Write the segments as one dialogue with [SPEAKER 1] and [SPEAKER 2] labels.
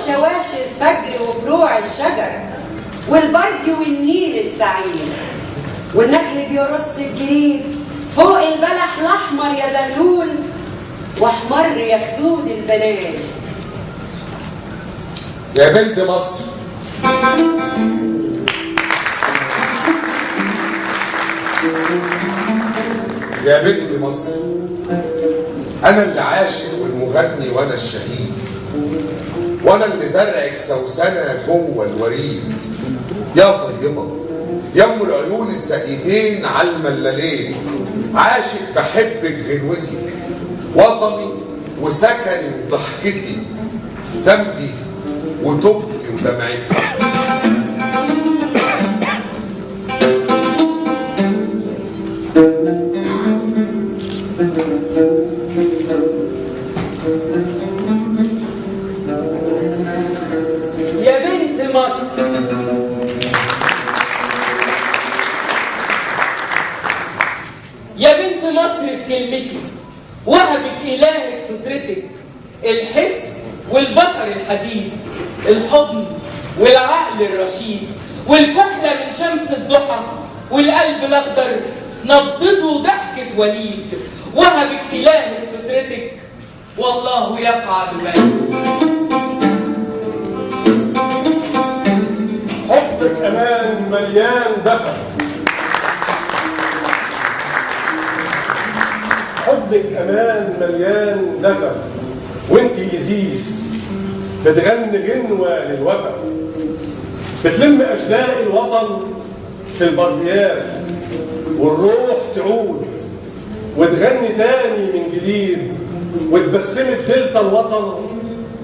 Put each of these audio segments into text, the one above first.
[SPEAKER 1] شواشي الفجر وفروع الشجر والبرد والنيل السعيد والنخل بيرص الجريد فوق البلح الاحمر يا زغلول واحمر يا خدود البنات.
[SPEAKER 2] يا بنت مصر يا بنت مصر، أنا اللي عاشق والمغني وأنا الشهيد، وأنا اللي زرعك سوسنة جوه الوريد. يا طيبة يا أم العيون السقيتين على الملالين، عاشق بحبك غنوتي وطني وسكني وضحكتي، ذنبي وتوبتي ودمعتي.
[SPEAKER 3] يا بنت مصر، يا بنت مصر في كلمتي وهبت إلهك فطرتك، الحس والبصر الحديد، الحضن والعقل الرشيد، والكحلة من شمس الضحى، والقلب الأخضر نبضته ضحكة وليد. وهبت إلهك فطرتك والله يفعل ما
[SPEAKER 4] حبك أمان مليان دفى، حبك أمان مليان دفى، وانتي يزيس بتغني غنوة للوفا، بتلم أشلاء الوطن في البرديات، والروح تعود وتغني تاني من جديد، وتبسمت دلتا الوطن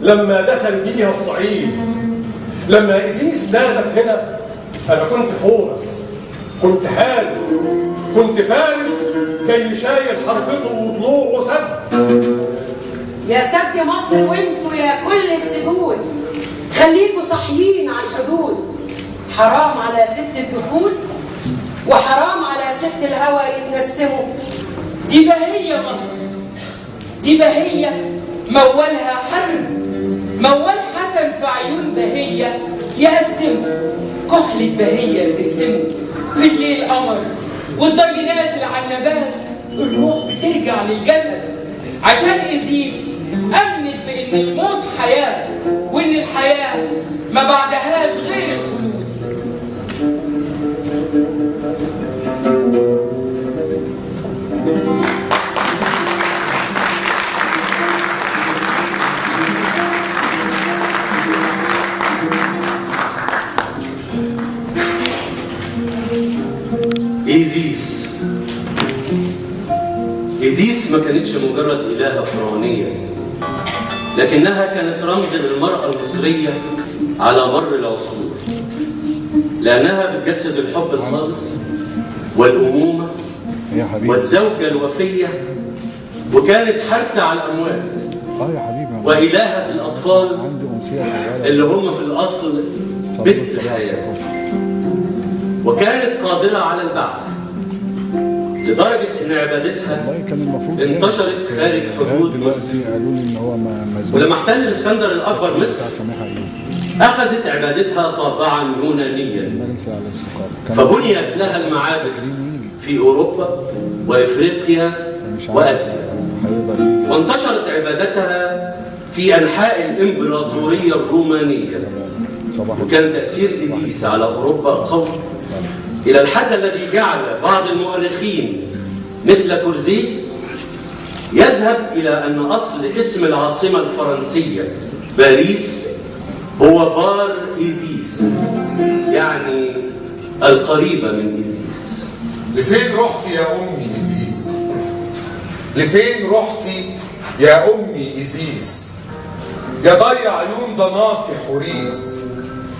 [SPEAKER 4] لما دخل بيها الصعيد. لما إزيس نادت هنا أنا كنت حورس، كنت حارس، كنت فارس جاي شايل حربته وطلوعه سد.
[SPEAKER 1] يا سد مصر وانتوا يا كل السدود، خليكوا صاحيين على الحدود. حرام على ست الدخول وحرام على ست الهوى يتنسموا.
[SPEAKER 3] دي بهية مصر، دي بهية مولها حسن، موال حسن في عيون بهية يقسموا. كحلة بهية ترسمه في الليل قمر، والضي نازل على النبات، الروح بترجع للجسد. عشان إزيس أمنت بإن الموت حياة، وإن الحياة ما بعدهاش غير الخلود.
[SPEAKER 5] إيزيس ما كانتش مجرد إلهة فرعونية، لكنها كانت رمز للمرأة المصرية على مر العصور، لأنها بتجسد الحب الخالص والأمومة والزوجة الوفية، وكانت حارسة على الأموات وإلهة الأطفال اللي هم في الأصل بدء الحياة، وكانت قادرة على البعث لدرجة إن عبادتها انتشرت خارج حدود مصر. ولما احتل الإسكندر الأكبر مصر أخذت عبادتها طابعا يونانيا، فبنيت لها المعابد في أوروبا وإفريقيا وآسيا، وانتشرت عبادتها في أنحاء الإمبراطورية الرومانية. وكان تأثير إيزيس على أوروبا قوي إلى الحد الذي جعل بعض المؤرخين مثل كورزي يذهب إلى أن أصل اسم العاصمة الفرنسية باريس هو بار إيزيس، يعني القريبة من إيزيس.
[SPEAKER 2] لفين رحتي يا أمي إيزيس؟ لفين رحتي يا أمي إيزيس؟ يا ضيع عيون ضناكي حوريس،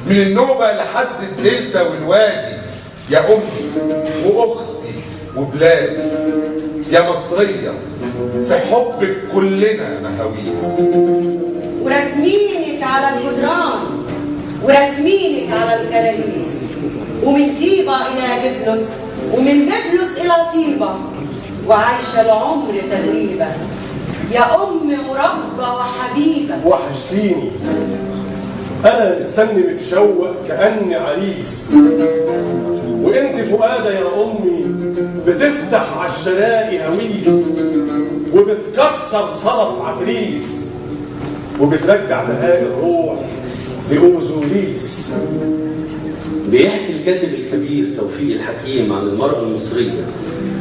[SPEAKER 2] من النوبة لحد الدلتا والوادي، يا أمي وأختي وبلادي، يا مصرية في حبك كلنا مهاويس.
[SPEAKER 1] ورسمينك على الجدران ورسمينك على الكراريس، ومن طيبة إلى ببلس ومن ببلس إلى طيبة، وعايشة العمر تدريبة يا أم مربى وحبيبة.
[SPEAKER 4] وحشتيني أنا مستني متشوق كأني عريس، وانت فؤادة يا أمي بتفتح عالشلاقي هويس، وبتكسر صلف عتريس، وبترجع بهاء الروح لأوزوريس.
[SPEAKER 5] بيحكي الكاتب الكبير توفيق الحكيم عن المرأة المصرية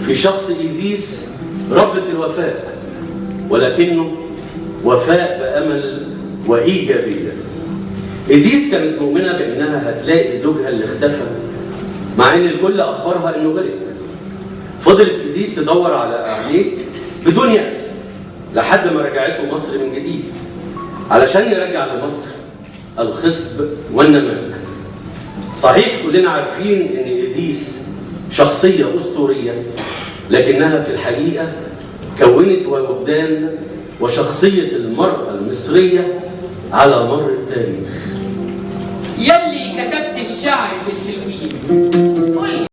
[SPEAKER 5] في شخص إيزيس ربة الوفاء، ولكنه وفاء بأمل وإيجابية. إيزيس كانت مؤمنة بأنها هتلاقي زوجها اللي اختفى، مع إن الكل أخبرها إنه غرق. فضلت إيزيس تدور على عينيه بدون يأس لحد ما رجعته مصر من جديد، علشان يرجع لمصر الخصب والنماء. صحيح كلنا عارفين إن إيزيس شخصية أسطورية، لكنها في الحقيقة كونت وجدان وشخصية المرأة المصرية على مر التاريخ.
[SPEAKER 3] يلي كتبت الشعر في الحلوين